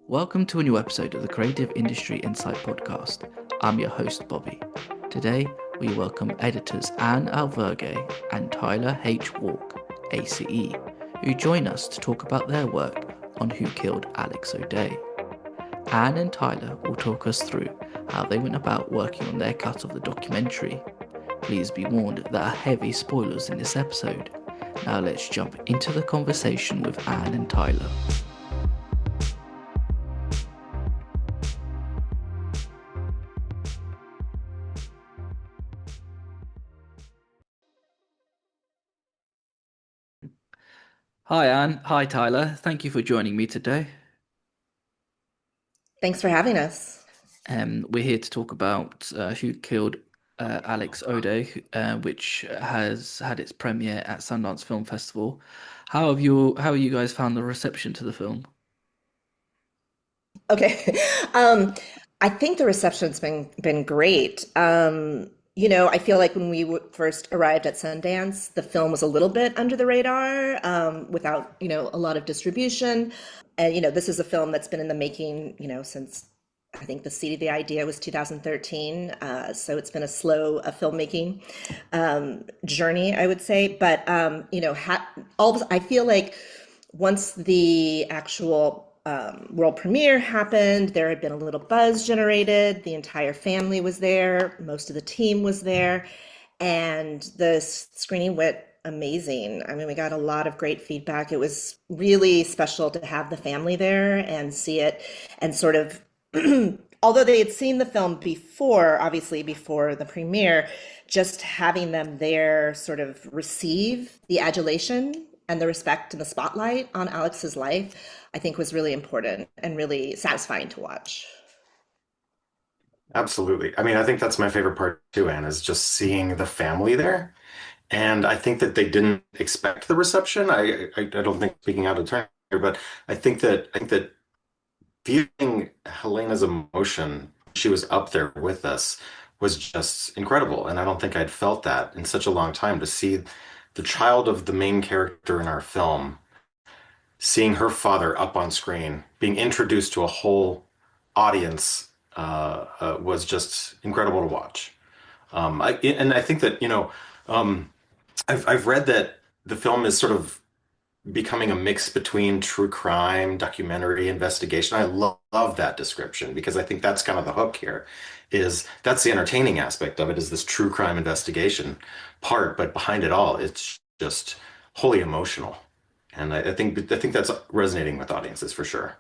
Welcome to a new episode of the Creative Industry Insight podcast. I'm your host, Bobby. Today, we welcome editors Anne Alvergue and Tyler H. Walk, ACE, who join us to talk about their work on Who Killed Alex Odeh. Anne and Tyler will talk us through how they went about working on their cut of the documentary. Please be warned there are heavy spoilers in this episode. Now let's jump into the conversation with Anne and Tyler. Hi, Anne. Hi, Tyler. Thank you for joining me today. Thanks for having us. We're here to talk about Who Killed Alex Odeh, which has had its premiere at Sundance Film Festival. How have you guys found the reception to the film? Okay. Um, I think the reception's been great. I feel like when we first arrived at Sundance, the film was a little bit under the radar, without, a lot of distribution. And, this is a film that's been in the making, since I think the seed of the idea was 2013. So it's been a slow filmmaking journey, I would say. But I feel like once the actual world premiere happened, there had been a little buzz generated. The entire family was there, most of the team was there, and the screening went amazing. I mean, we got a lot of great feedback. It was really special to have the family there and see it and sort of, although they had seen the film before, obviously before the premiere, just having them there sort of receive the adulation and the respect and the spotlight on Alex's life, I think was really important and really satisfying to watch. Absolutely. I mean, I think that's my favorite part too, Anne, is just seeing the family there. And I think that they didn't expect the reception. I don't think speaking out of turn here, but I think that feeling Helena's emotion, she was up there with us, was just incredible. And I don't think I'd felt that in such a long time to see the child of the main character in our film, seeing her father up on screen, being introduced to a whole audience, was just incredible to watch. And I think that, um, I've read that the film is sort of becoming a mix between true crime, documentary, investigation. I love that description because I think that's kind of the hook here, is that's the entertaining aspect of it, is this true crime investigation part, but behind it all, it's just wholly emotional. And I think that's resonating with audiences for sure.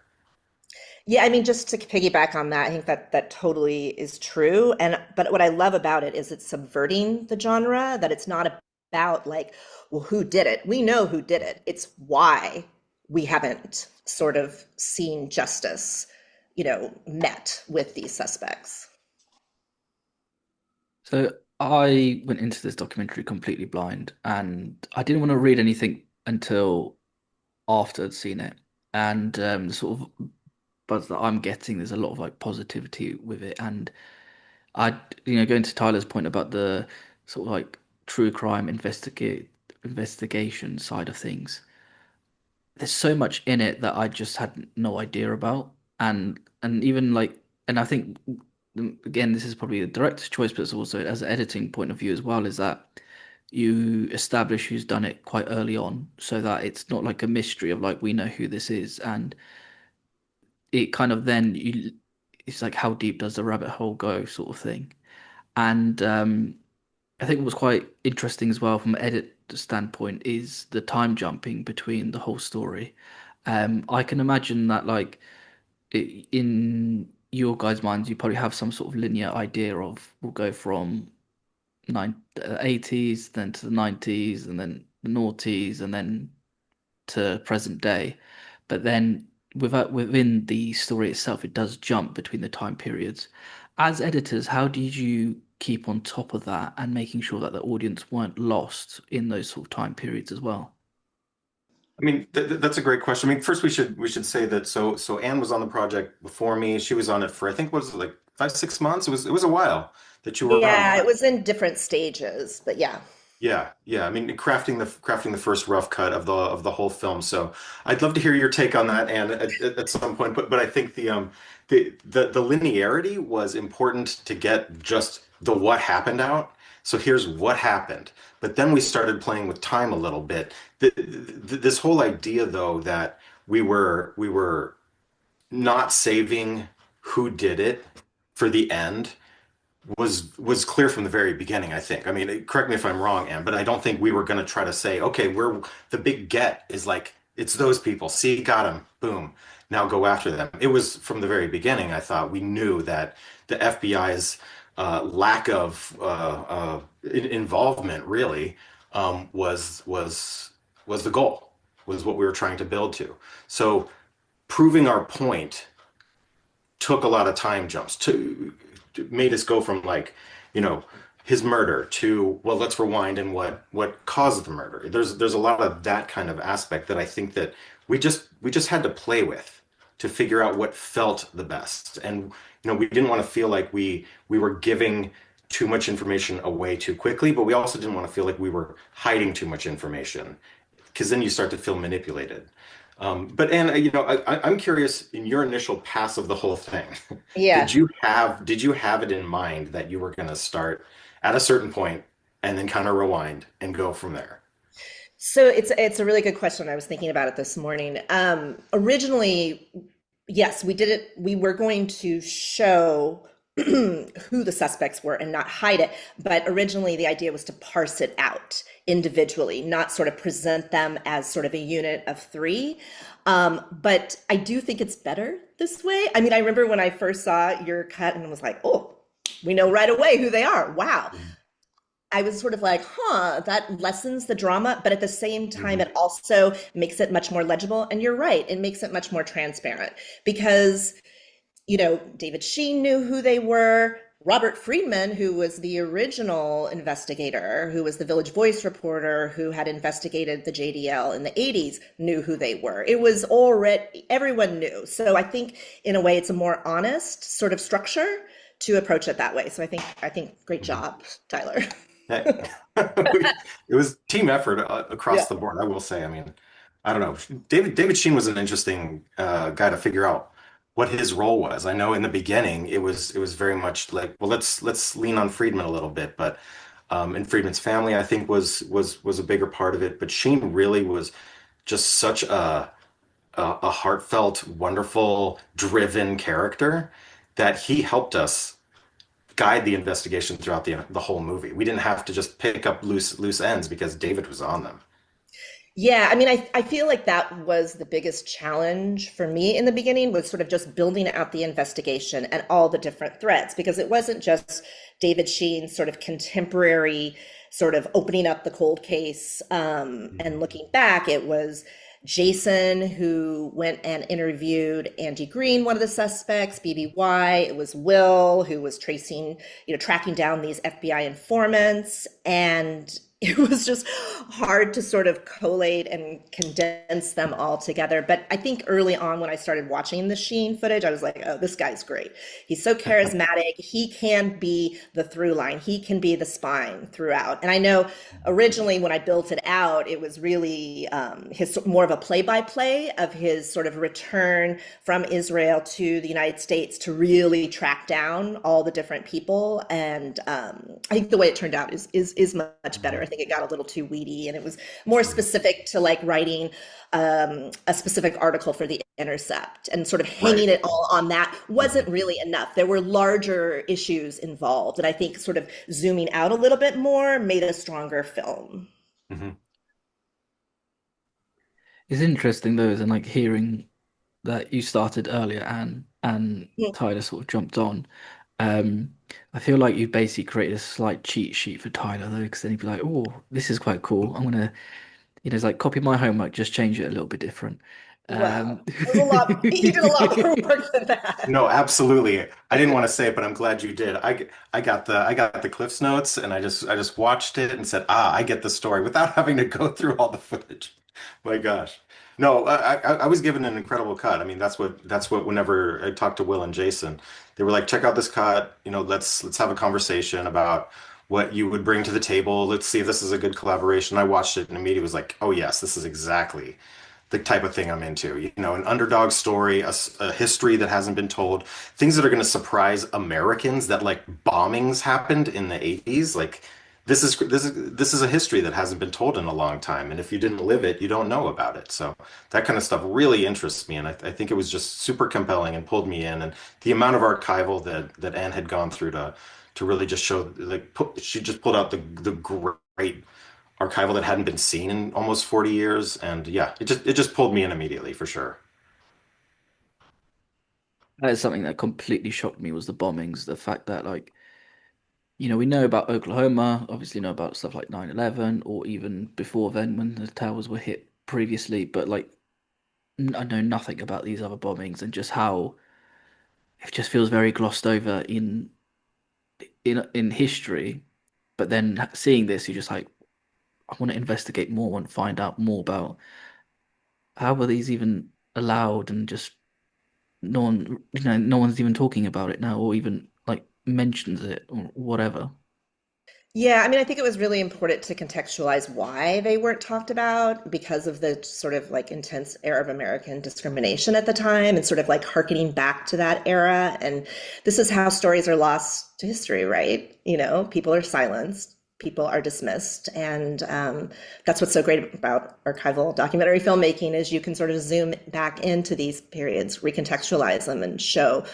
Yeah, I mean, just to piggyback on that, I think that that totally is true. And but what I love about it is it's subverting the genre, that it's not about like, well, who did it? We know who did it. It's why we haven't sort of seen justice, met with these suspects. So I went into this documentary completely blind, and I didn't want to read anything until after I'd seen it. And the sort of buzz that I'm getting, there's a lot of like positivity with it. And going to Tyler's point about the sort of like true crime investigation side of things, there's so much in it that I just had no idea about, and even like, and I think again, this is probably a director's choice, but it's also as an editing point of view as well, is that you establish who's done it quite early on, so that it's not like a mystery of like we know who this is, and it kind of then it's like how deep does the rabbit hole go, sort of thing. And I think what was quite interesting as well from an edit standpoint is the time jumping between the whole story. I can imagine that like in your guys' minds, you probably have some sort of linear idea of we'll go from 80s, then to the 90s, and then the noughties, and then to present day. But then within the story itself, it does jump between the time periods. As editors, how did you keep on top of that and making sure that the audience weren't lost in those sort of time periods as well? I mean, that's a great question. I mean, first we should say that so Anne was on the project before me. She was on it for I think was it like 5, 6 months. It was a while that you were on. Yeah, it was in different stages, but yeah. Yeah, yeah. I mean, crafting the first rough cut of the whole film. So I'd love to hear your take on that, and at some point. But I think the linearity was important to get just the what happened out. So here's what happened. But then we started playing with time a little bit. This whole idea, though, that we were not saving who did it for the end was clear from the very beginning, I think. I mean, correct me if I'm wrong, Anne, but I don't think we were going to try to say, okay, we're the big get is like it's those people. See, got them. Boom. Now go after them. It was from the very beginning. I thought we knew that the FBI's lack of involvement really was the goal, was what we were trying to build to. So proving our point took a lot of time jumps to made us go from like, you know, his murder to, well, let's rewind and what caused the murder. There's a lot of that kind of aspect that I think that we just had to play with to figure out what felt the best. And we didn't want to feel like we were giving too much information away too quickly, but we also didn't want to feel like we were hiding too much information because then you start to feel manipulated. But Anne, I'm curious in your initial pass of the whole thing, Yeah. did you have it in mind that you were going to start at a certain point and then kind of rewind and go from there? So it's a really good question. I was thinking about it this morning. Originally, yes, we did it. We were going to show who the suspects were and not hide it. But originally, the idea was to parse it out individually, not sort of present them as sort of a unit of three. But I do think it's better this way. I mean, I remember when I first saw your cut and was like, oh, we know right away who they are. Wow. I was sort of like, huh, that lessens the drama, but at the same time, Mhm. it also makes it much more legible. And you're right, it makes it much more transparent because, David Sheen knew who they were. Robert Friedman, who was the original investigator, who was the Village Voice reporter, who had investigated the JDL in the 80s, knew who they were. It was already, everyone knew. So I think in a way it's a more honest sort of structure to approach it that way. So I think great Mhm. job, Tyler. Heck, it was team effort Yeah. across the board, I will say. I mean, I don't know. David Sheen was an interesting guy to figure out what his role was. I know in the beginning it was very much like, well, let's lean on Friedman a little bit, but and Friedman's family, I think, was a bigger part of it. But Sheen really was just such a heartfelt, wonderful, driven character that he helped us guide the investigation throughout the whole movie. We didn't have to just pick up loose ends because David was on them. Yeah, I mean, I feel like that was the biggest challenge for me in the beginning was sort of just building out the investigation and all the different threads because it wasn't just David Sheen's sort of contemporary sort of opening up the cold case and Mhm. looking back. It was Jason who went and interviewed Andy Green, one of the suspects, BBY. It was Will who was tracking down these FBI informants and it was just hard to sort of collate and condense them all together. But I think early on when I started watching the Sheen footage, I was like, oh, this guy's great. He's so charismatic. He can be the through line. He can be the spine throughout. And I know originally when I built it out, it was really his more of a play-by-play of his sort of return from Israel to the United States to really track down all the different people. And I think the way it turned out is much better. I think it got a little too weedy, and it was more Mhm. specific to like writing a specific article for The Intercept, and sort of Right. hanging it all on that wasn't Mhm. really enough. There were larger issues involved, and I think sort of zooming out a little bit more made a stronger film. Mhm. It's interesting though, and like hearing that you started earlier and Tyler sort of jumped on. Um, I feel like you basically created a slight cheat sheet for Tyler though, because then he'd be like, "Oh, this is quite cool. I'm gonna, it's like copy my homework, just change it a little bit different." Well, Um, it was a lot. He did a lot more work than that. No, absolutely. I didn't want to say it, but I'm glad you did. I got the Cliff's notes and I just watched it and said, ah, I get the story without having to go through all the footage. My gosh. No, I was given an incredible cut. I mean, that's what whenever I talked to Will and Jason, they were like, check out this cut, let's have a conversation about what you would bring to the table. Let's see if this is a good collaboration. I watched it and immediately was like, oh yes, this is exactly the type of thing I'm into. You know, an underdog story, a history that hasn't been told, things that are going to surprise Americans. That like bombings happened in the 80s. Like this is a history that hasn't been told in a long time, and if you didn't live it, you don't know about it. So that kind of stuff really interests me, and I think it was just super compelling and pulled me in. And the amount of archival that Anne had gone through to really just show like she just pulled out the great archival that hadn't been seen in almost 40 years. And yeah, it just pulled me in immediately for sure. That is something that completely shocked me was the bombings. The fact that like, we know about Oklahoma, obviously know about stuff like 9/11 or even before then when the towers were hit previously, but like I know nothing about these other bombings and just how it just feels very glossed over in history. But then seeing this, you're just like, I want to investigate more and find out more about how were these even allowed and just no one's even talking about it now or even like mentions it or whatever. Yeah, I mean, I think it was really important to contextualize why they weren't talked about because of the sort of like intense era of American discrimination at the time and sort of like harkening back to that era. And this is how stories are lost to history, right? People are silenced, people are dismissed. And that's what's so great about archival documentary filmmaking is you can sort of zoom back into these periods, recontextualize them and show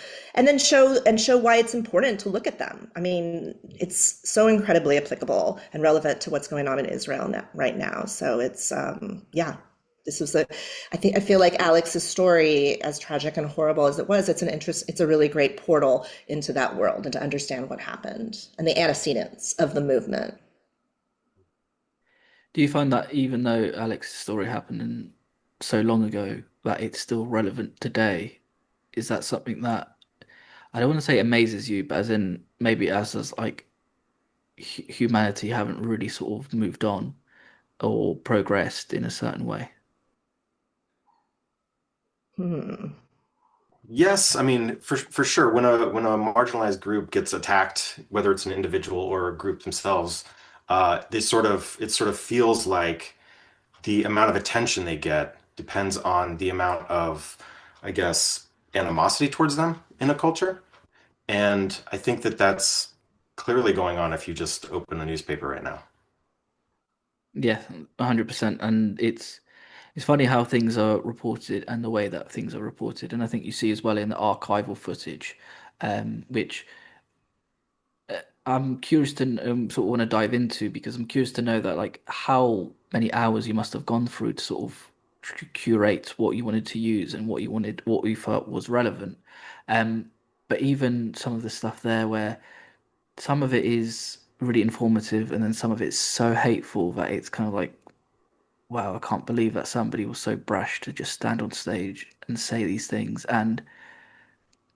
why it's important to look at them. I mean, it's so incredibly applicable and relevant to what's going on in Israel right now. So it's yeah, this was I feel like Alex's story, as tragic and horrible as it was, it's a really great portal into that world and to understand what happened and the antecedents of the movement. Do you find that even though Alex's story happened so long ago, that it's still relevant today? Is that something that I don't want to say amazes you, but as in maybe as like humanity haven't really sort of moved on or progressed in a certain way? Hmm. Yes, I mean for sure when a marginalized group gets attacked, whether it's an individual or a group themselves, it sort of feels like the amount of attention they get depends on the amount of, I guess, animosity towards them in a culture. And I think that that's clearly going on if you just open the newspaper right now. Yeah, 100%. And it's funny how things are reported and the way that things are reported. And I think you see as well in the archival footage, which I'm curious to sort of want to dive into because I'm curious to know that like how many hours you must have gone through to sort of curate what you wanted to use and what you felt was relevant. Um, but even some of the stuff there where some of it is really informative and then some of it's so hateful that it's kind of like, wow, I can't believe that somebody was so brash to just stand on stage and say these things and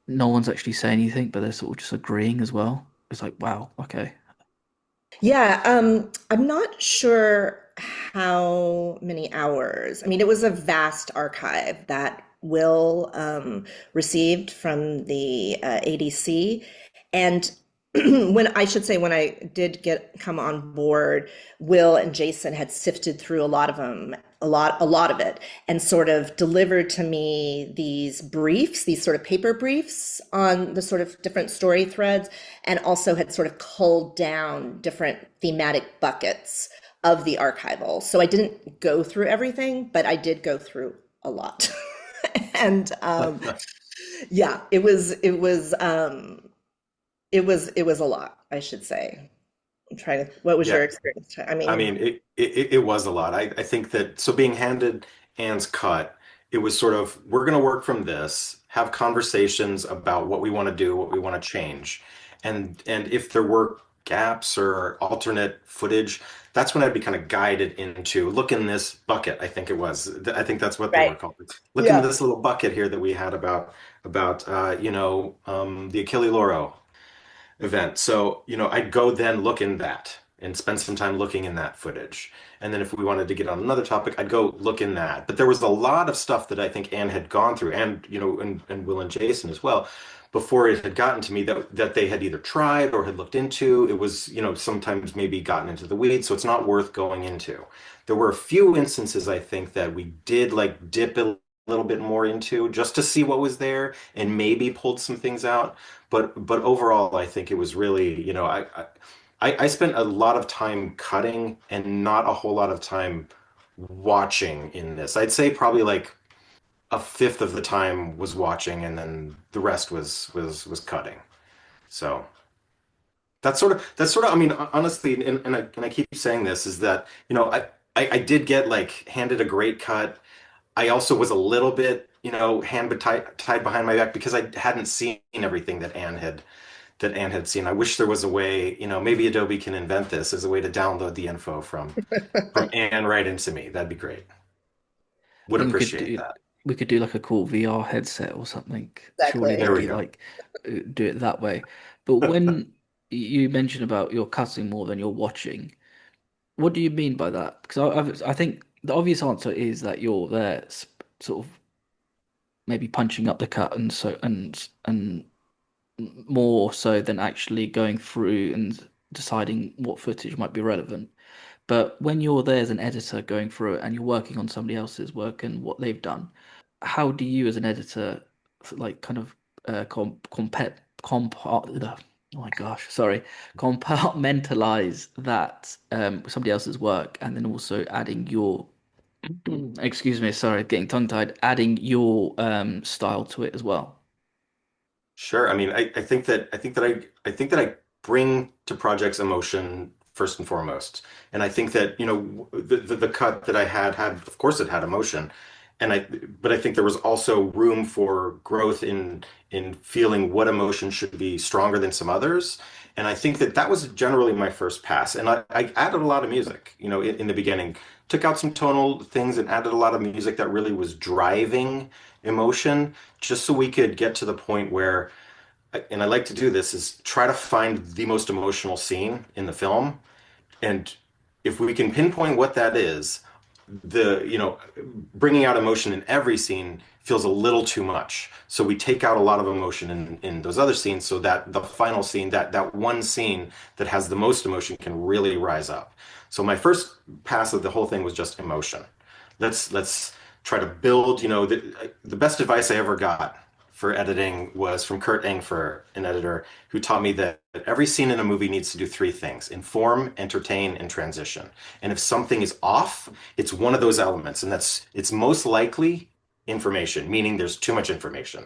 no one's actually saying anything, but they're sort of just agreeing as well. It's like, wow, okay. Yeah, I'm not sure how many hours. I mean, it was a vast archive that Will received from the ADC. And when I did get come on board, Will and Jason had sifted through a lot of them, a lot of it, and sort of delivered to me these briefs, these sort of paper briefs on the sort of different story threads, and also had sort of culled down different thematic buckets of the archival. So I didn't go through everything, but I did go through a lot. And yeah, it was a lot, I should say. What was Yeah, your experience? I I mean, mean, it was a lot. I think that so being handed Anne's cut, it was sort of, we're going to work from this, have conversations about what we want to do, what we want to change. And if there were gaps or alternate footage, that's when I'd be kind of guided into look in this bucket, I think it was. I think that's what they right. were called. Look in Yeah. this little bucket here that we had about the Achille Lauro event. So, I'd go then look in that. and spend some time looking in that footage. And then if we wanted to get on another topic, I'd go look in that. But there was a lot of stuff that I think Anne had gone through, and and Will and Jason as well, before it had gotten to me that they had either tried or had looked into. It was, sometimes maybe gotten into the weeds, so it's not worth going into. There were a few instances I think that we did like dip a little bit more into just to see what was there and maybe pulled some things out. But overall, I think it was really, I spent a lot of time cutting and not a whole lot of time watching in this. I'd say probably like a fifth of the time was watching, and then the rest was cutting. So that's sort of. I mean, honestly, and I keep saying this is that I did get like handed a great cut. I also was a little bit tied behind my back because I hadn't seen everything that Anne had seen. I wish there was a way, maybe Adobe can invent this as a way to download the info from Anne right into me. That'd be great. I Would think we could appreciate do that. like a cool VR headset or something. Surely they Exactly. There we do go. like do it that way. But when you mention about you're cutting more than you're watching, what do you mean by that? Because I think the obvious answer is that you're there sort of maybe punching up the cut and more so than actually going through and deciding what footage might be relevant. But when you're there as an editor going through it and you're working on somebody else's work and what they've done, how do you as an editor like kind of oh my gosh, sorry, compartmentalize that somebody else's work and then also adding your excuse me, sorry, getting tongue-tied, adding your style to it as well. Sure. I mean, I think that I bring to projects emotion first and foremost, and I think that the cut that I had of course it had emotion, but I think there was also room for growth in feeling what emotion should be stronger than some others, and I think that was generally my first pass, and I added a lot of music, in the beginning, took out some tonal things and added a lot of music that really was driving emotion, just so we could get to the point where and I like to do this, is try to find the most emotional scene in the film. And if we can pinpoint what that is, bringing out emotion in every scene feels a little too much. So we take out a lot of emotion in those other scenes so that the final scene, that one scene that has the most emotion can really rise up. So my first pass of the whole thing was just emotion. Let's try to build, the best advice I ever got for editing was from Kurt Engfer, an editor who taught me that every scene in a movie needs to do three things: inform, entertain, and transition. And if something is off, it's one of those elements, and it's most likely information, meaning there's too much information.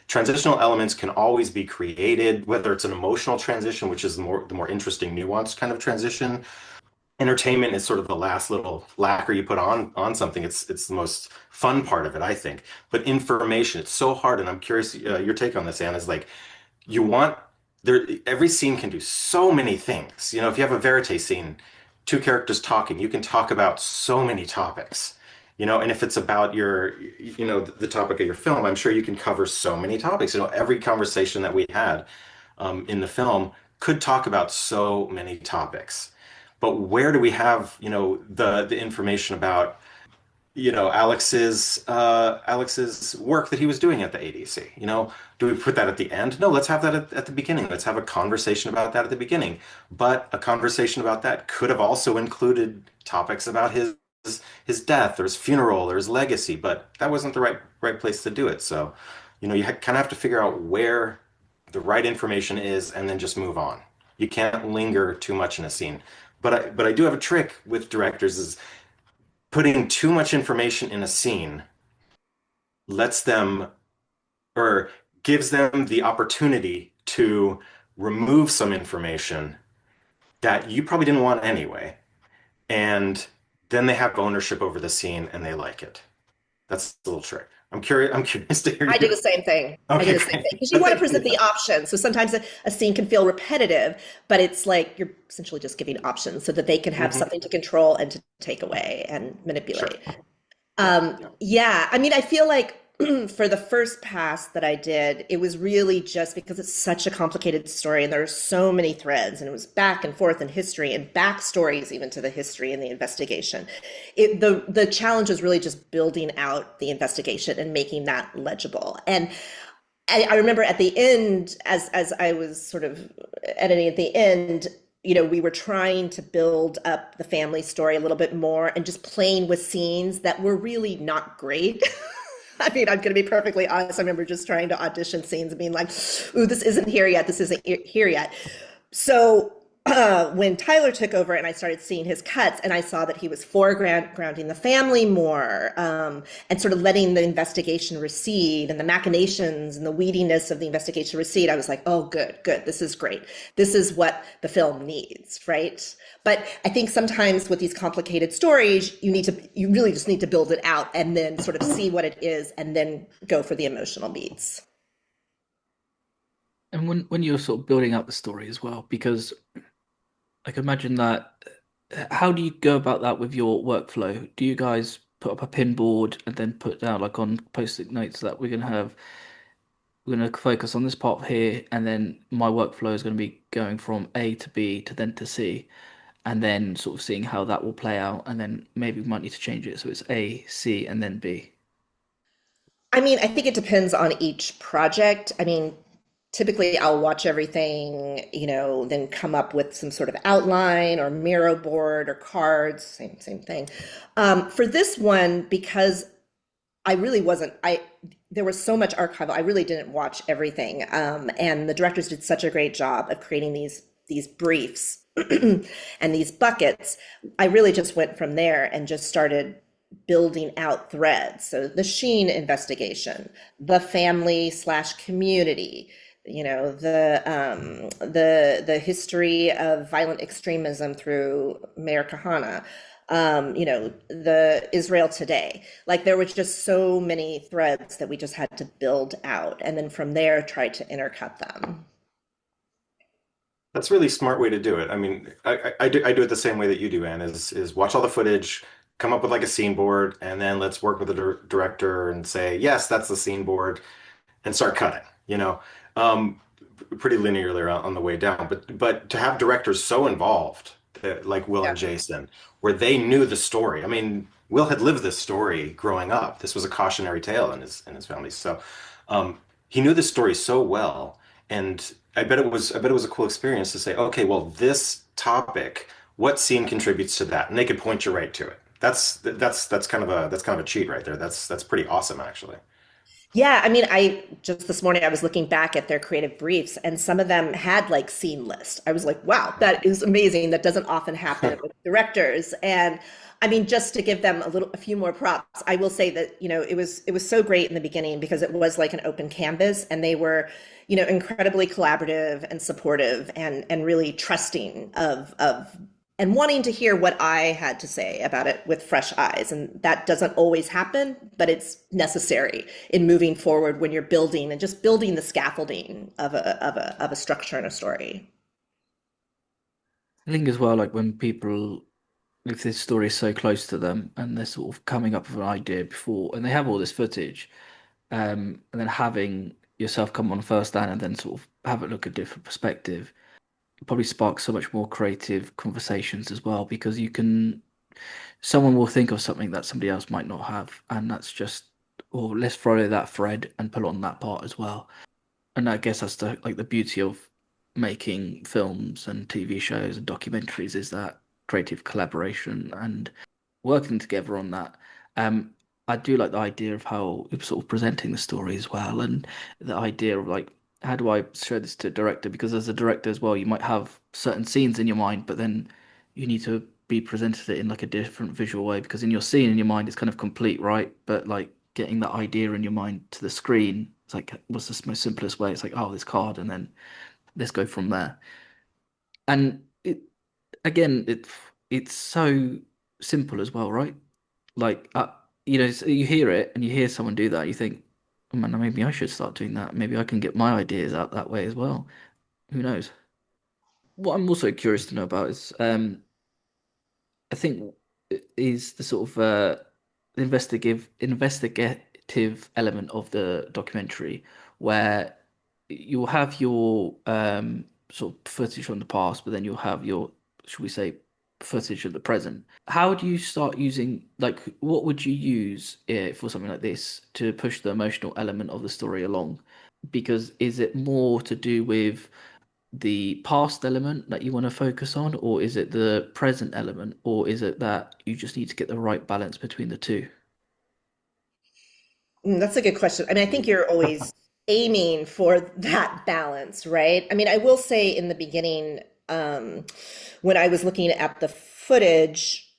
Transitional elements can always be created, whether it's an emotional transition, which is the more interesting, nuanced kind of transition. Entertainment is sort of the last little lacquer you put on something. It's the most fun part of it, I think. But information, it's so hard, and I'm curious your take on this, Anne, is like you want there every scene can do so many things. If you have a verite scene, two characters talking, you can talk about so many topics. And if it's about the topic of your film, I'm sure you can cover so many topics. Every conversation that we had in the film could talk about so many topics. But where do we have, the information about, Alex's work that he was doing at the ADC? Do we put that at the end? No, let's have that at the beginning. Let's have a conversation about that at the beginning. But a conversation about that could have also included topics about his death or his funeral or his legacy, but that wasn't the right place to do it. So, you kind of have to figure out where the right information is and then just move on. You can't linger too much in a scene. But I do have a trick with directors is putting too much information in a scene lets them or gives them the opportunity to remove some information that you probably didn't want anyway. And then they have ownership over the scene and they like it. That's a little trick. I'm curious to hear I do you. the same thing. I do Okay, the same great. thing because you want to Thank present you. the options. So sometimes a scene can feel repetitive, but it's like you're essentially just giving options so that they can have Hmm. something to control and to take away and Sure. manipulate. Yeah. Yeah. Yeah, I mean, I feel like for the first pass that I did, it was really just because it's such a complicated story and there are so many threads, and it was back and forth in history and backstories even to the history and the investigation. The challenge was really just building out the investigation and making that legible. And I remember at the end, as I was sort of editing at the end, we were trying to build up the family story a little bit more and just playing with scenes that were really not great. I mean, I'm going to be perfectly honest. I remember just trying to audition scenes and being like, ooh, this isn't here yet. This isn't here yet. So when Tyler took over and I started seeing his cuts and I saw that he was foregrounding the family more, and sort of letting the investigation recede and the machinations and the weediness of the investigation recede, I was like, oh, good, good. This is great. This is what the film needs, right? But I think sometimes with these complicated stories, you really just need to build it out and then sort of see what it is and then go for the emotional beats. And when you're sort of building out the story as well, because I can imagine that. How do you go about that with your workflow? Do you guys put up a pin board and then put down like on post-it notes that we're gonna focus on this part here, and then my workflow is going to be going from A to B to then to C, and then sort of seeing how that will play out, and then maybe we might need to change it so it's A, C, and then B. I mean, I think it depends on each project. I mean, typically I'll watch everything, then come up with some sort of outline or Miro board or cards, same thing. For this one, because I really wasn't, there was so much archival, I really didn't watch everything. And the directors did such a great job of creating these briefs and these buckets. I really just went from there and just started building out threads. So the Sheen investigation, the family slash community, the history of violent extremism through Mayor Kahana, the Israel Today. Like there was just so many threads that we just had to build out, and then from there try to intercut them. That's a really smart way to do it. I mean, I do it the same way that you do, Anne, is watch all the footage, come up with like a scene board, and then let's work with the director and say, yes, that's the scene board, and start cutting, um, pretty linearly on the way down. But to have directors so involved, like Will Yeah. and Jason, where they knew the story. I mean, Will had lived this story growing up. This was a cautionary tale in his family. So he knew the story so well, and I bet it was a cool experience to say, okay, well, this topic, what scene contributes to that, and they could point you right to it. That's kind of a cheat right there. That's pretty awesome, actually. Yeah, I mean, I just this morning I was looking back at their creative briefs and some of them had like scene list. I was like, wow, that is amazing. That doesn't often happen with directors. And I mean, just to give them a few more props, I will say that, it was so great in the beginning because it was like an open canvas and they were, incredibly collaborative and supportive and really trusting of and wanting to hear what I had to say about it with fresh eyes. And that doesn't always happen, but it's necessary in moving forward when you're building and just building the scaffolding of a structure and a story. I think as well, like when people, if this story is so close to them and they're sort of coming up with an idea before, and they have all this footage, and then having yourself come on first and then sort of have a look at different perspective, it probably sparks so much more creative conversations as well because someone will think of something that somebody else might not have, and that's just, or let's follow that thread and pull on that part as well. And I guess that's the beauty of making films and TV shows and documentaries is that creative collaboration and working together on that. Um, I do like the idea of how you're sort of presenting the story as well, and the idea of like how do I show this to a director? Because as a director as well, you might have certain scenes in your mind, but then you need to be presented it in like a different visual way because in your scene in your mind it's kind of complete, right? But like getting that idea in your mind to the screen, it's like what's the most simplest way? It's like, oh, this card, and then let's go from there. And it's so simple as well, right? Like so you hear it and you hear someone do that, you think, oh man, maybe I should start doing that. Maybe I can get my ideas out that way as well. Who knows? What I'm also curious to know about is, I think is the sort of investigative investigative element of the documentary where you'll have your sort of footage from the past, but then you'll have your, should we say, footage of the present. How do you start using, like, what would you use for something like this to push the emotional element of the story along? Because is it more to do with the past element that you want to focus on, or is it the present element, or is it that you just need to get the right balance between the two? That's a good question. I mean, I think you're always aiming for that balance, right? I mean, I will say in the beginning, when I was looking at the footage,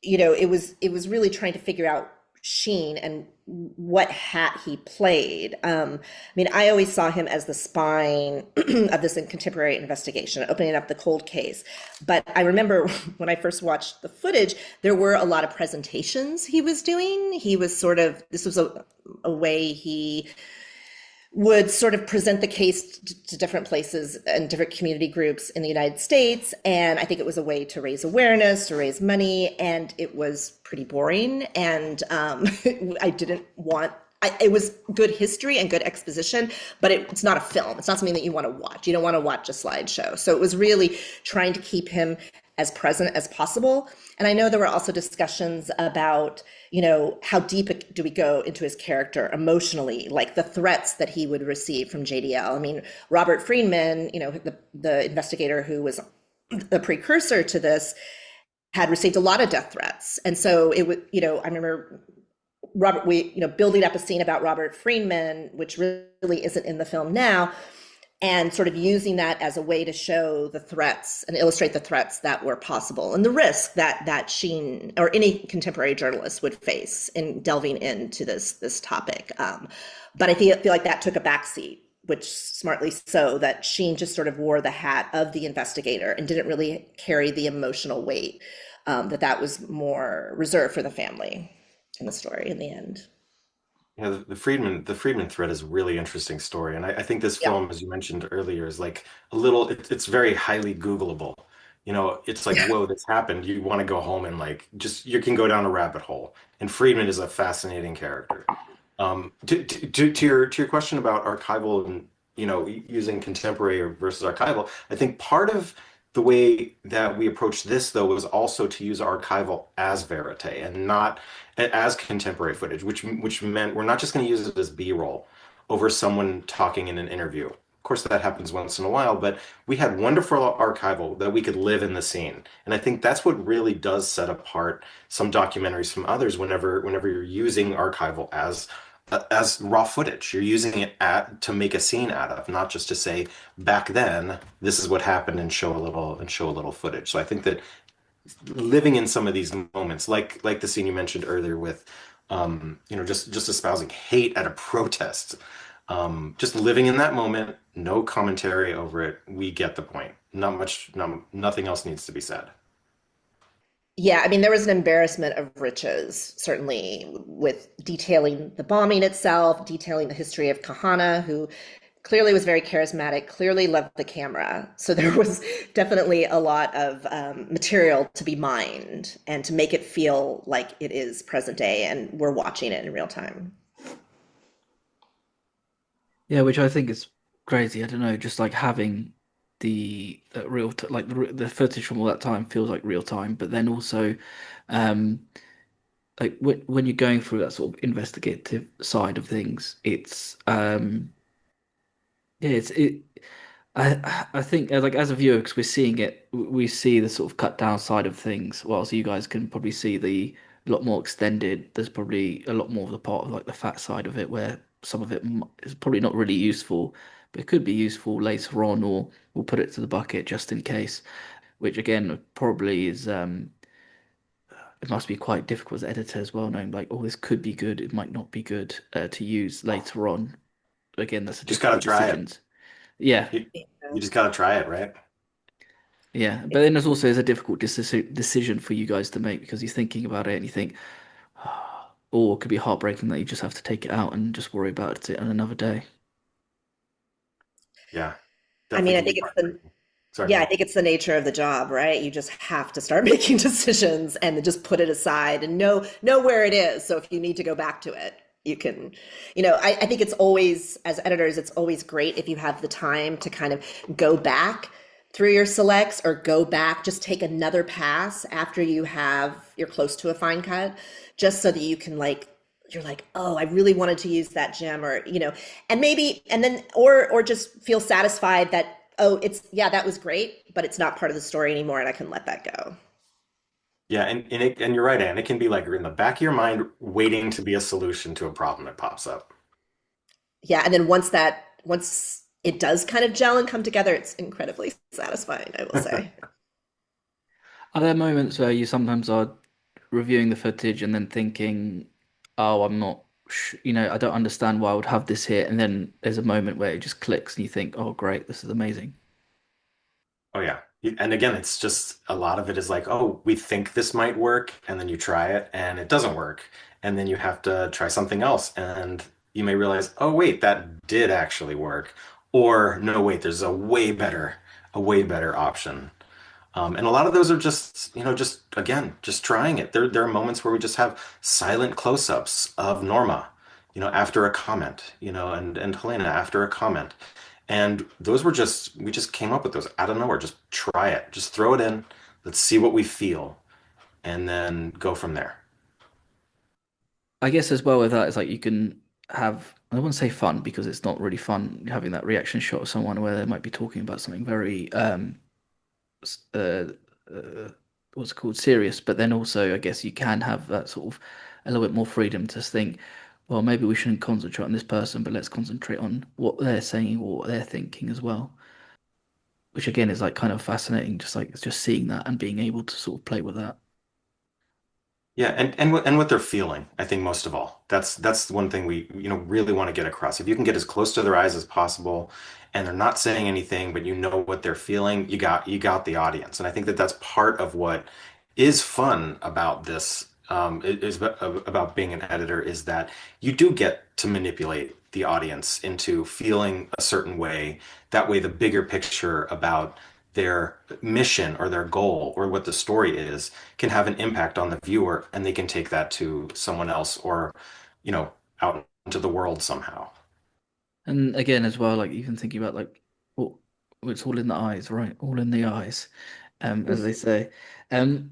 it was really trying to figure out Sheen and what hat he played. I mean, I always saw him as the spine of this contemporary investigation, opening up the cold case. But I remember when I first watched the footage, there were a lot of presentations he was doing. He was sort of, this was a way he would sort of present the case to different places and different community groups in the United States. And I think it was a way to raise awareness, to raise money, and it was pretty boring. And I didn't want, it was good history and good exposition, but it's not a film. It's not something that you want to watch. You don't want to watch a slideshow. So it was really trying to keep him as present as possible. And I know there were also discussions about, how deep do we go into his character emotionally, like the threats that he would receive from JDL. I mean, Robert Friedman, the investigator who was the precursor to this, had received a lot of death threats. And so it would, I remember building up a scene about Robert Friedman, which really isn't in the film now, and sort of using that as a way to show the threats and illustrate the threats that were possible and the risk that Sheen or any contemporary journalist would face in delving into this topic. But I feel like that took a backseat, which smartly so, that Sheen just sort of wore the hat of the investigator and didn't really carry the emotional weight, that was more reserved for the family in the story in the end. Yeah, the Friedman thread is a really interesting story, and I think this Yeah. film, as you mentioned earlier, is like a little. It's very highly Googleable. It's like, whoa, this happened. You want to go home and like just you can go down a rabbit hole. And Friedman is a fascinating character. To your question about archival and using contemporary versus archival, I think part of the way that we approached this though was also to use archival as verite and not as contemporary footage, which meant we're not just going to use it as B-roll over someone talking in an interview. Of course, that happens once in a while, but we had wonderful archival that we could live in the scene. And I think that's what really does set apart some documentaries from others whenever you're using archival as raw footage. You're using it to make a scene out of, not just to say back then this is what happened and show a little footage. So I think that living in some of these moments, like the scene you mentioned earlier with, just espousing hate at a protest, just living in that moment, no commentary over it. We get the point. Not much, nothing else needs to be said. Yeah, I mean, there was an embarrassment of riches, certainly, with detailing the bombing itself, detailing the history of Kahana, who clearly was very charismatic, clearly loved the camera. So there was definitely a lot of material to be mined and to make it feel like it is present day and we're watching it in real time. Yeah, which I think is crazy. I don't know, just like having the real t like the footage from all that time feels like real time, but then also, um, like when you're going through that sort of investigative side of things, it's yeah, I think like as a viewer, because we're seeing it, we see the sort of cut down side of things, whilst you guys can probably see the lot more extended. There's probably a lot more of the part of like the fat side of it, where some of it is probably not really useful, but it could be useful later on, or we'll put it to the bucket just in case. Which again, probably is it must be quite difficult as an editor as well, knowing like, oh, this could be good, it might not be good to use later on. Again, that's a Just gotta difficult try it. decisions. Yeah, You, Yeah. you just gotta try it, right? yeah, but then there's also is a difficult decision for you guys to make because you're thinking about it and you think, or it could be heartbreaking that you just have to take it out and just worry about it on another day. Yeah, I mean, definitely I can think be it's the heartbreaking. Sorry, go yeah, I ahead. think it's the nature of the job, right? You just have to start making decisions and then just put it aside and know where it is. So if you need to go back to it. you can, I think it's always, as editors, it's always great if you have the time to kind of go back through your selects or go back, just take another pass after you're close to a fine cut, just so that you can you're like, oh, I really wanted to use that gem, or, and maybe, and then, or just feel satisfied that, oh, yeah, that was great, but it's not part of the story anymore and I can let that go. Yeah, and you're right, Anne. It can be like in the back of your mind, waiting to be a solution to a problem that pops up. Yeah. And then once it does kind of gel and come together, it's incredibly satisfying, I will say. Are there moments where you sometimes are reviewing the footage and then thinking, oh, I'm not, I don't understand why I would have this here. And then there's a moment where it just clicks and you think, oh, great, this is amazing. Oh yeah. And again, it's just a lot of it is like, oh, we think this might work, and then you try it and it doesn't work. And then you have to try something else. And you may realize, oh wait, that did actually work. Or no, wait, there's a way better option. And a lot of those are just, just again, just trying it. There are moments where we just have silent close-ups of Norma, after a comment, and Helena after a comment. And those were just, we just came up with those out of nowhere. Just try it. Just throw it in. Let's see what we feel, and then go from there. I guess as well with that, it's like you can have, I wouldn't say fun because it's not really fun having that reaction shot of someone where they might be talking about something very, s- uh, uh, what's it called, serious, but then also I guess you can have that sort of a little bit more freedom to think, well, maybe we shouldn't concentrate on this person, but let's concentrate on what they're saying or what they're thinking as well. Which again is like kind of fascinating, just like it's just seeing that and being able to sort of play with that. Yeah, and what they're feeling, I think most of all. That's the one thing we, really want to get across. If you can get as close to their eyes as possible, and they're not saying anything, but you know what they're feeling, you got the audience. And I think that that's part of what is fun about this, about being an editor, is that you do get to manipulate the audience into feeling a certain way. That way, the bigger picture about their mission or their goal or what the story is can have an impact on the viewer, and they can take that to someone else, or out into the world somehow. And again, as well, like even thinking about like, well, it's all in the eyes, right? All in the eyes, as they say.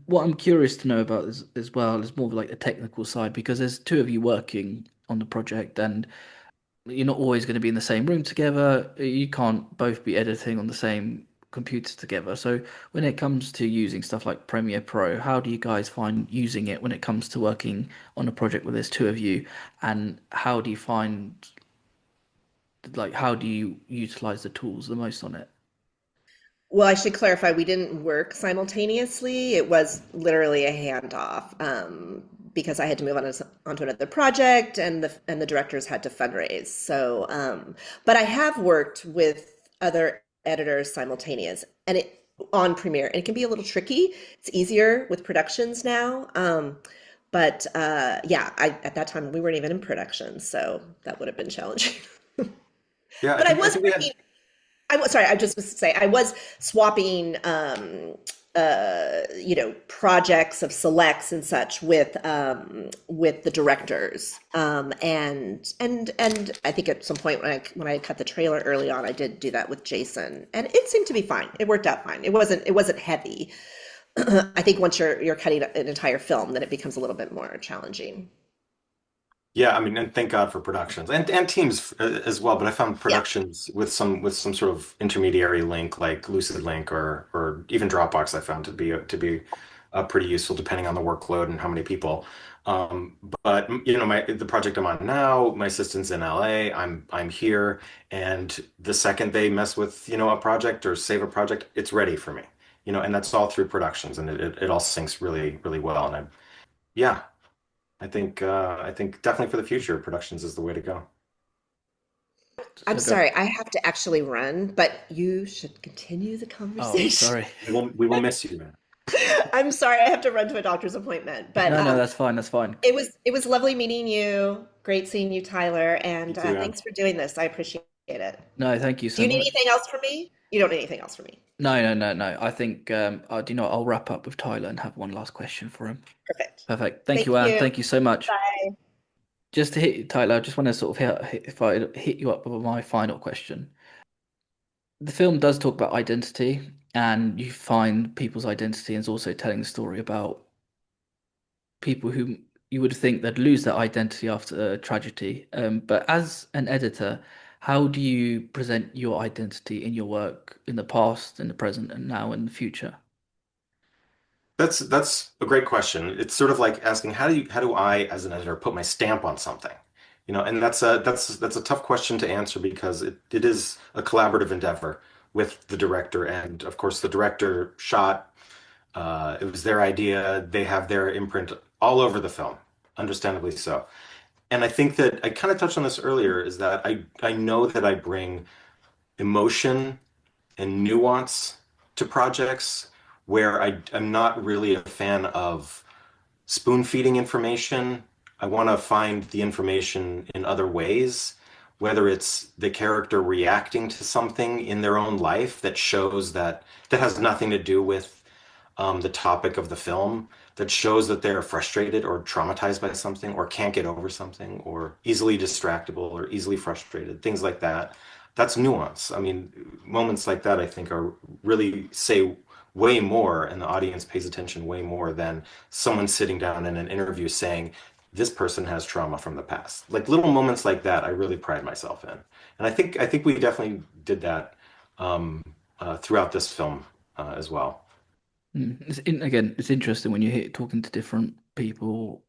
What I'm curious to know about is, as well is more of like the technical side because there's two of you working on the project, and you're not always going to be in the same room together. You can't both be editing on the same computer together. So when it comes to using stuff like Premiere Pro, how do you guys find using it when it comes to working on a project where there's two of you? And how do you find like how do you utilize the tools the most on it? Well, I should clarify, we didn't work simultaneously. It was literally a handoff, because I had to move onto another project, and the directors had to fundraise. So, but I have worked with other editors simultaneous, and it on Premiere, and it can be a little tricky. It's easier with productions now, but yeah, at that time we weren't even in production, so that would have been challenging. Yeah, But I I was think we working had. I was sorry, I just was to say I was swapping projects of selects and such with the directors. And I think at some point when I cut the trailer early on, I did do that with Jason, and it seemed to be fine. It worked out fine. It wasn't heavy. I think once you're cutting an entire film, then it becomes a little bit more challenging. Yeah, I mean, and thank God for productions and teams as well. But I found Yeah. productions with some sort of intermediary link like Lucid Link or even Dropbox. I found to be pretty useful depending on the workload and how many people. Um, but the project I'm on now, my assistant's in LA. I'm here, and the second they mess with a project or save a project, it's ready for me. And that's all through productions, and it all syncs really really well. And yeah. I think definitely for the future, productions is the way to go. I'm So go. sorry, I have to actually run, but you should continue the Oh, conversation. sorry. We will miss you, man. I'm sorry, I have to run to a doctor's appointment, but No, no, that's fine. That's fine. it was lovely meeting you. Great seeing you, Tyler, You and too, man. thanks for doing this. I appreciate it. No, thank you Do so you need much. anything else from me? You don't need anything else from me. No, no, no, no. I think do you know what? I'll wrap up with Tyler and have one last question for him. Perfect. Perfect. Thank Thank you, Anne. you. Thank you so much. Bye. Just to hit you, Tyler, I just want to sort of if I hit you up with my final question. The film does talk about identity, and you find people's identity, and it's also telling a story about people who you would think they'd lose their identity after a tragedy. But as an editor, how do you present your identity in your work in the past, in the present, and now in the future? That's a great question. It's sort of like asking how do I as an editor put my stamp on something? You know, and that's a tough question to answer because it is a collaborative endeavor with the director, and of course the director shot, it was their idea. They have their imprint all over the film, understandably so. And I think that I kind of touched on this earlier, is that I know that I bring emotion and nuance to projects where I'm not really a fan of spoon feeding information. I want to find the information in other ways, whether it's the character reacting to something in their own life that shows that has nothing to do with the topic of the film, that shows that they're frustrated or traumatized by something or can't get over something or easily distractible or easily frustrated, things like that. That's nuance. I mean, moments like that I think are really say way more, and the audience pays attention way more than someone sitting down in an interview saying, this person has trauma from the past. Like little moments like that, I really pride myself in. And I think we definitely did that throughout this film as well. Again, it's interesting when you hear talking to different people,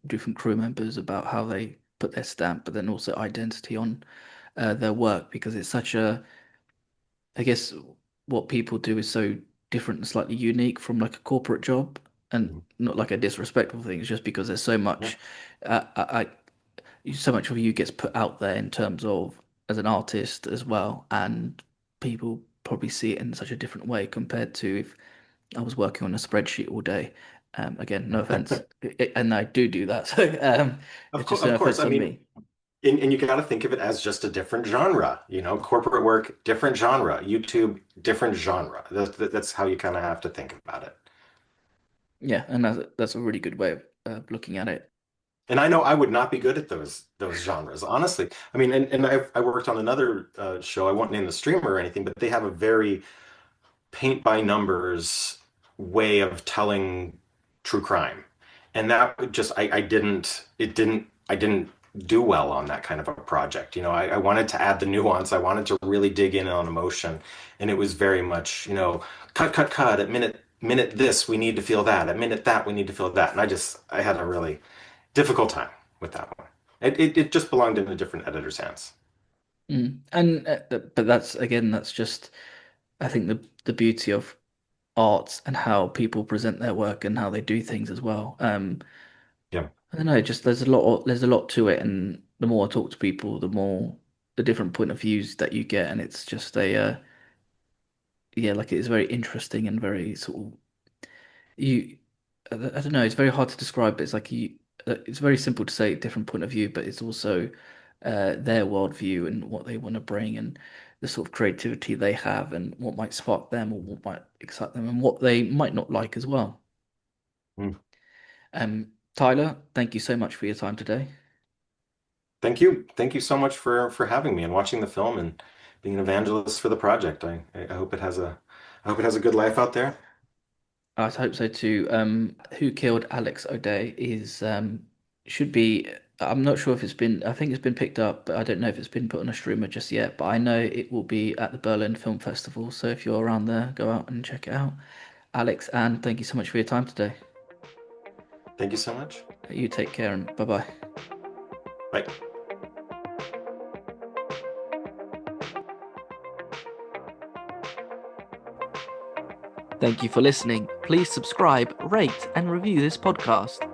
different crew members about how they put their stamp, but then also identity on their work because it's such a, I guess what people do is so different and slightly unique from like a corporate job, and Mhm. not like a disrespectful thing. It's just because there's so Yeah. much, so much of you gets put out there in terms of as an artist as well, and people probably see it in such a different way compared to if I was working on a spreadsheet all day. Again, no offense, and I do that, so it's just Of no course. offense I on mean, me. and you got to think of it as just a different genre. You know, corporate work, different genre. YouTube, different genre. That's how you kind of have to think about it. Yeah, and that's a really good way of looking at it. And I know I would not be good at those genres, honestly. I mean, and I worked on another show. I won't name the streamer or anything, but they have a very paint by numbers way of telling true crime. And that would just I didn't do well on that kind of a project. You know, I wanted to add the nuance. I wanted to really dig in on emotion. And it was very much, you know, cut at minute this, we need to feel that. At minute that, we need to feel that. And I had a really difficult time with that one. It just belonged in a different editor's hands. And but that's again, that's just I think the beauty of art and how people present their work and how they do things as well. Yeah. I don't know, just there's a lot to it, and the more I talk to people, the more the different point of views that you get, and it's just a yeah, like it's very interesting and very sort of you. I don't know, it's very hard to describe, but it's like it's very simple to say different point of view, but it's also their worldview and what they want to bring and the sort of creativity they have and what might spark them or what might excite them and what they might not like as well. Mm. Tyler, thank you so much for your time today. Thank you. Thank you so much for having me and watching the film and being an evangelist for the project. I hope it has I hope it has a good life out there. I hope so too. Who Killed Alex Odeh is should be. I'm not sure if it's been. I think it's been picked up, but I don't know if it's been put on a streamer just yet. But I know it will be at the Berlin Film Festival. So if you're around there, go out and check it out. Alex, and thank you so much for your time today. Thank you so much. You take care and bye bye. Bye. Thank you for listening. Please subscribe, rate, and review this podcast.